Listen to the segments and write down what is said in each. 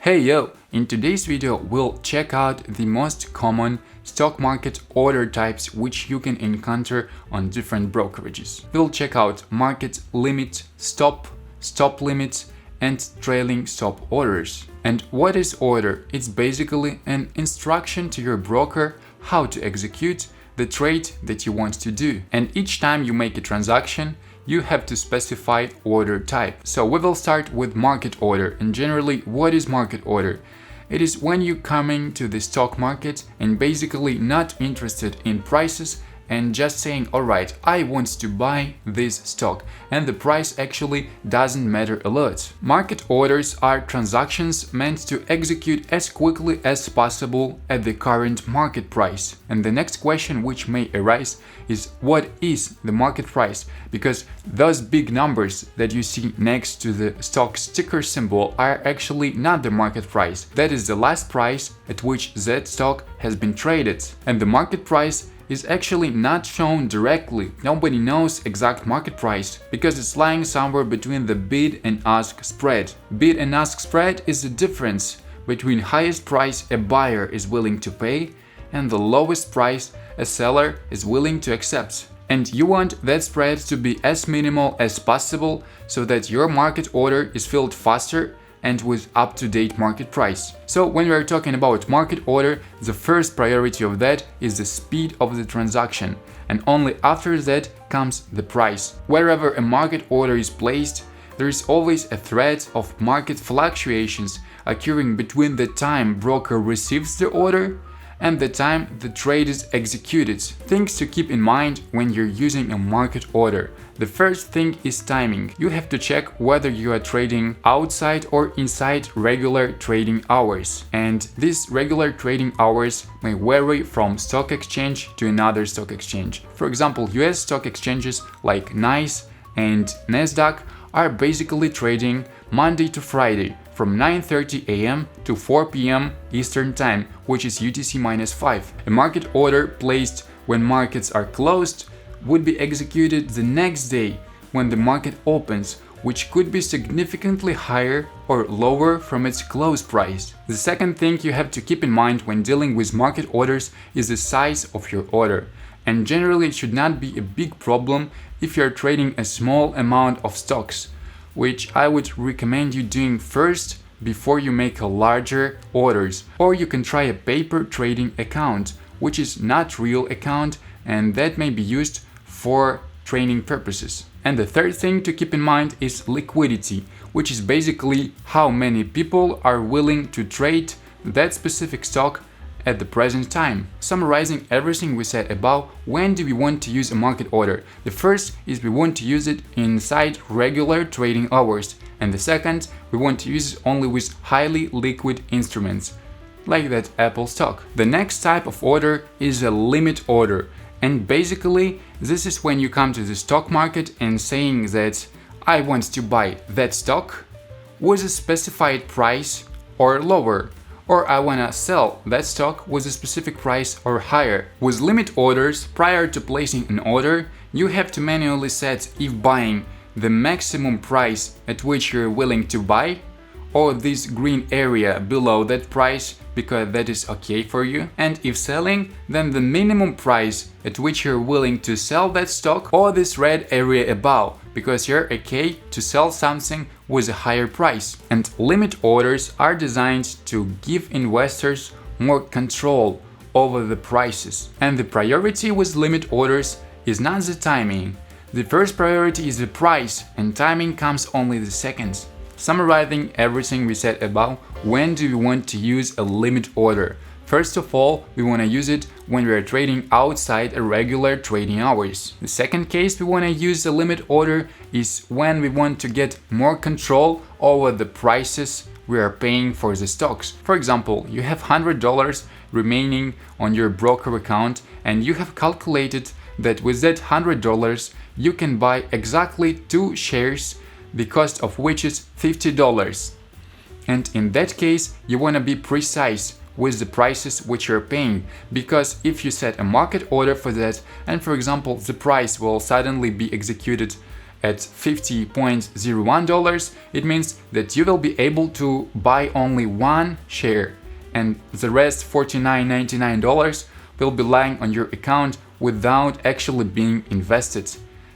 Hey yo! In today's video we'll check out the most common stock market order types which you can encounter on different brokerages. We'll check out market limit, stop limits, and trailing stop orders. And what is order? It's basically an instruction to your broker how to execute the trade that you want to do. And each time you make a transaction, you have to specify order type. So we will start with market order. And generally, what is market order? It is when you're coming to the stock market and basically not interested in prices and just saying, alright, I want to buy this stock, and the price actually doesn't matter a lot. Market orders are transactions meant to execute as quickly as possible at the current market price. And the next question which may arise is, what is the market price? Because those big numbers that you see next to the stock ticker symbol are actually not the market price. That is the last price at which that stock has been traded. And the market price is actually not shown directly. Nobody knows exact market price because it's lying somewhere between the bid and ask spread. Bid and ask spread is the difference between highest price a buyer is willing to pay and the lowest price a seller is willing to accept. And you want that spread to be as minimal as possible so that your market order is filled faster and with up-to-date market price. So when we are talking about market order, the first priority of that is the speed of the transaction, and only after that comes the price. Wherever a market order is placed, there is always a threat of market fluctuations occurring between the time broker receives the order and the time the trade is executed. Things to keep in mind when you're using a market order. The first thing is timing. You have to check whether you are trading outside or inside regular trading hours. And these regular trading hours may vary from stock exchange to another stock exchange. For example, US stock exchanges like NYSE and NASDAQ are basically trading Monday to Friday from 9:30 a.m. to 4 p.m. Eastern Time, which is UTC-5. A market order placed when markets are closed would be executed the next day when the market opens, which could be significantly higher or lower from its close price. The second thing you have to keep in mind when dealing with market orders is the size of your order. And generally it should not be a big problem if you are trading a small amount of stocks, which I would recommend you doing first before you make a larger orders. Or you can try a paper trading account, which is not real account and that may be used for training purposes. And the third thing to keep in mind is liquidity, which is basically how many people are willing to trade that specific stock at the present time. Summarizing everything we said above, when do we want to use a market order? The first is we want to use it inside regular trading hours, and the second, we want to use it only with highly liquid instruments, like that Apple stock. The next type of order is a limit order, and basically this is when you come to the stock market and saying that I want to buy that stock with a specified price or lower, or I want to sell that stock with a specific price or higher. With limit orders, prior to placing an order, you have to manually set if buying the maximum price at which you're willing to buy, or this green area below that price because that is okay for you, and if selling, then the minimum price at which you're willing to sell that stock, or this red area above because you're okay to sell something with a higher price. And limit orders are designed to give investors more control over the prices. And the priority with limit orders is not the timing. The first priority is the price, and timing comes only the second. Summarizing everything we said above, when do we want to use a limit order? First of all, we want to use it when we are trading outside a regular trading hours. The second case we want to use a limit order is when we want to get more control over the prices we are paying for the stocks. For example, you have $100 remaining on your broker account and you have calculated that with that $100 you can buy exactly 2 shares, the cost of which is $50. And in that case, you want to be precise with the prices which you're paying, because if you set a market order for that and for example the price will suddenly be executed at $50.01, it means that you will be able to buy only one share, and the rest $49.99 will be lying on your account without actually being invested.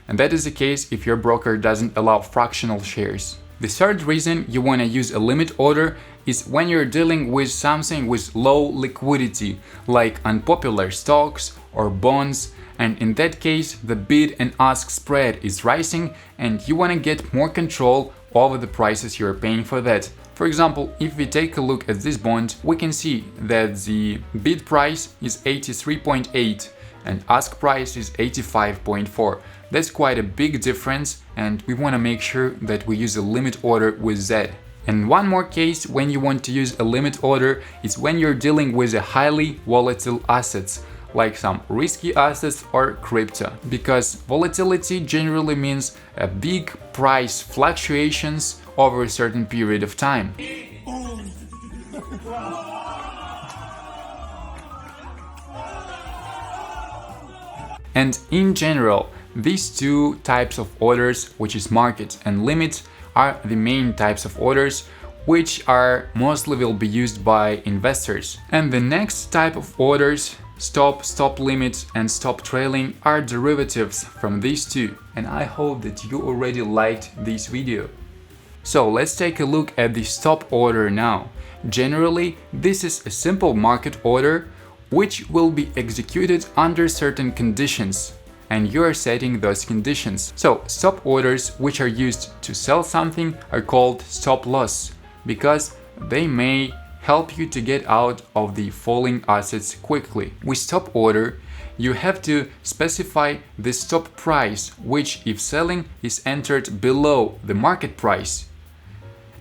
And that is the case if your broker doesn't allow fractional shares. The third reason you want to use a limit order is when you're dealing with something with low liquidity, like unpopular stocks or bonds, and in that case the bid and ask spread is rising and you want to get more control over the prices you're paying for that. For example, if we take a look at this bond, we can see that the bid price is 83.8 and ask price is 85.4. That's quite a big difference, and we want to make sure that we use a limit order with that. And one more case when you want to use a limit order is when you're dealing with a highly volatile assets, like some risky assets or crypto, because volatility generally means a big price fluctuations over a certain period of time. And in general, these two types of orders, which is market and limit, are the main types of orders which are mostly will be used by investors. And the next type of orders, stop, stop limit and stop trailing, are derivatives from these two. And I hope that you already liked this video. So let's take a look at the stop order now. Generally, this is a simple market order which will be executed under certain conditions, and you are setting those conditions. So stop orders which are used to sell something are called stop loss, because they may help you to get out of the falling assets quickly. With stop order, you have to specify the stop price, which if selling is entered below the market price.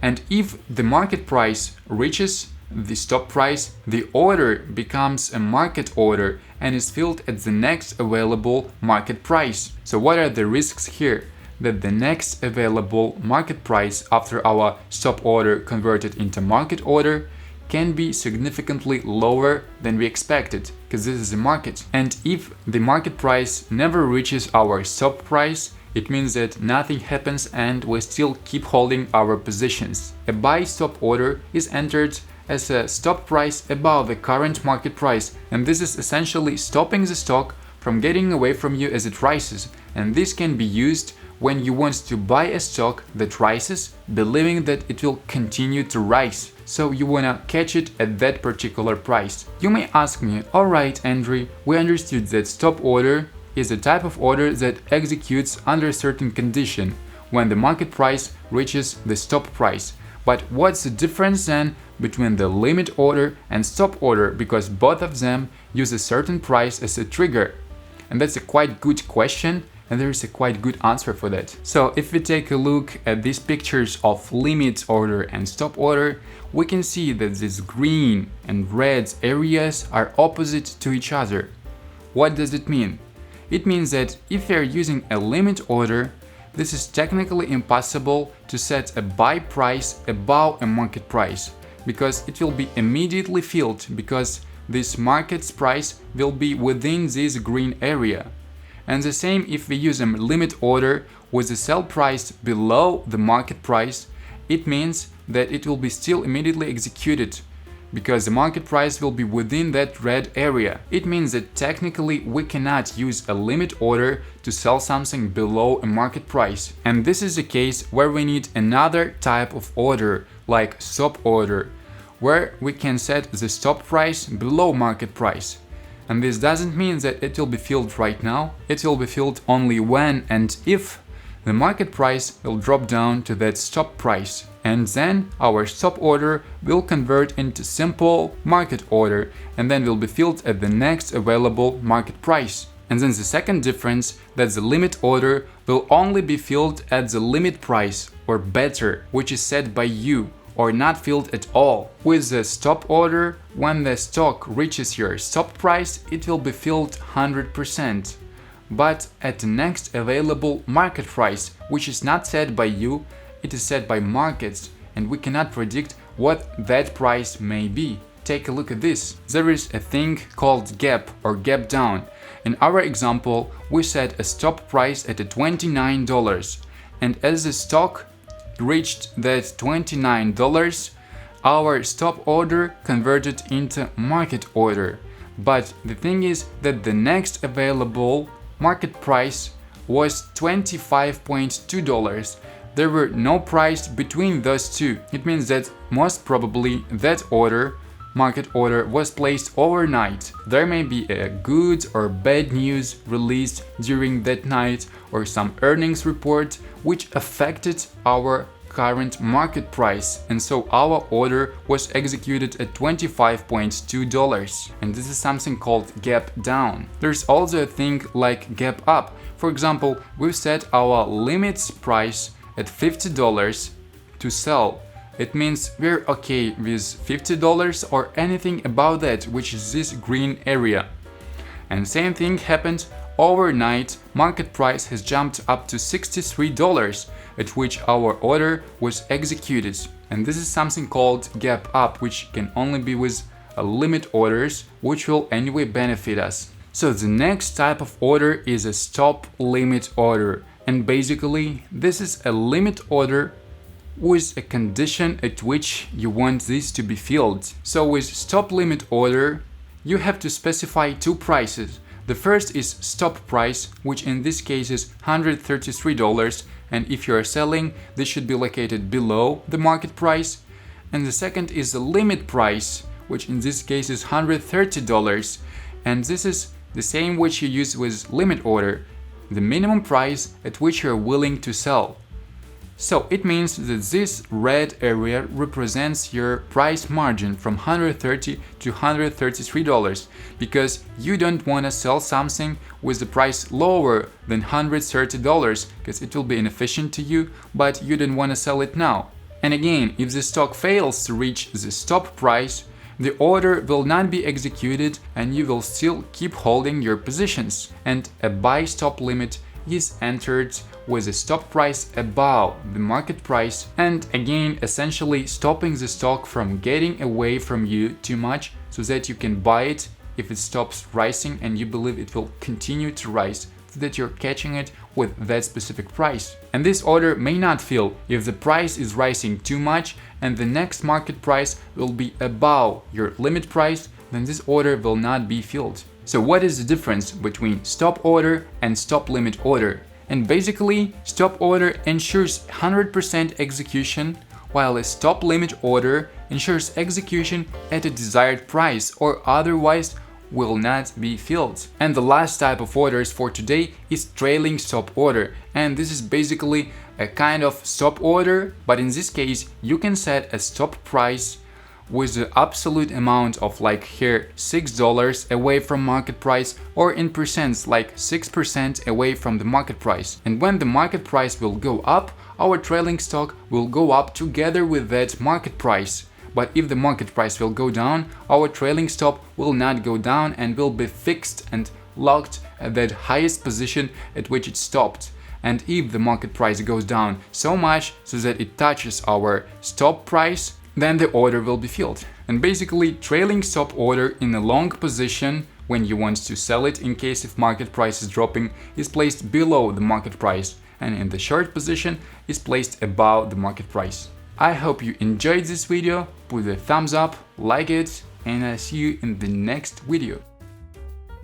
And if the market price reaches the stop price, the order becomes a market order and is filled at the next available market price. So what are the risks here? That the next available market price after our stop order converted into market order can be significantly lower than we expected, because this is a market. And if the market price never reaches our stop price, it means that nothing happens and we still keep holding our positions. A buy stop order is entered as a stop price above the current market price, and this is essentially stopping the stock from getting away from you as it rises, and this can be used when you want to buy a stock that rises, believing that it will continue to rise, so you wanna catch it at that particular price. You may ask me, alright Andrii, we understood that stop order is a type of order that executes under a certain condition when the market price reaches the stop price. But what's the difference then between the limit order and stop order, because both of them use a certain price as a trigger? And that's a quite good question, and there is a quite good answer for that. So if we take a look at these pictures of limit order and stop order, we can see that these green and red areas are opposite to each other. What does it mean? It means that if you're using a limit order, this is technically impossible to set a buy price above a market price, because it will be immediately filled, because this market's price will be within this green area. And the same if we use a limit order with the sell price below the market price, it means that it will be still immediately executed, because the market price will be within that red area. It means that technically we cannot use a limit order to sell something below a market price. And this is the case where we need another type of order, like stop order, where we can set the stop price below market price. And this doesn't mean that it will be filled right now, it will be filled only when and if the market price will drop down to that stop price. And then our stop order will convert into simple market order and then will be filled at the next available market price. And then the second difference, that the limit order will only be filled at the limit price or better, which is set by you, or not filled at all. With the stop order, when the stock reaches your stop price, it will be filled 100%. But at the next available market price, which is not set by you, it is set by markets, and we cannot predict what that price may be. Take a look at this. There is a thing called gap or gap down. In our example, we set a stop price at $29, and as the stock reached that $29, our stop order converted into market order. But the thing is that the next available market price was $25.2. There were no price between those two. It means that most probably that market order, was placed overnight. There may be a good or bad news released during that night, or some earnings report which affected our current market price, and so our order was executed at $25.2, and this is something called gap down. There's also a thing like gap up. For example, we've set our limit price at $50 to sell. It means we're okay with $50 or anything above that, which is this green area. And same thing happened overnight. Market price has jumped up to $63, at which our order was executed. And this is something called gap up, which can only be with limit orders, which will anyway benefit us. So the next type of order is a stop limit order. And basically, this is a limit order with a condition at which you want this to be filled. So with stop limit order, you have to specify two prices. The first is stop price, which in this case is $133, and if you are selling, this should be located below the market price. And the second is the limit price, which in this case is $130, and this is the same which you use with limit order, the minimum price at which you are willing to sell. So it means that this red area represents your price margin from $130 to $133, because you don't want to sell something with the price lower than $130, because it will be inefficient to you, but you don't want to sell it now. And again, if the stock fails to reach the stop price, the order will not be executed and you will still keep holding your positions, and a buy stop limit is entered with a stop price above the market price, and again essentially stopping the stock from getting away from you too much, so that you can buy it if it stops rising and you believe it will continue to rise, so that you're catching it with that specific price. And this order may not fill if the price is rising too much and the next market price will be above your limit price, then this order will not be filled. So what is the difference between stop order and stop limit order? And basically, stop order ensures 100% execution, while a stop limit order ensures execution at a desired price or otherwise will not be filled. And the last type of orders for today is trailing stop order, and this is basically a kind of stop order, but in this case you can set a stop price with the absolute amount of, like here, $6 away from market price, or in percents like 6% away from the market price. And when the market price will go up, our trailing stock will go up together with that market price. But if the market price will go down, our trailing stop will not go down and will be fixed and locked at that highest position at which it stopped. And if the market price goes down so much so that it touches our stop price, then the order will be filled. And basically, trailing stop order in a long position, when you want to sell it in case if market price is dropping, is placed below the market price, and in the short position is placed above the market price. I hope you enjoyed this video. Put a thumbs up, like it, and I'll see you in the next video.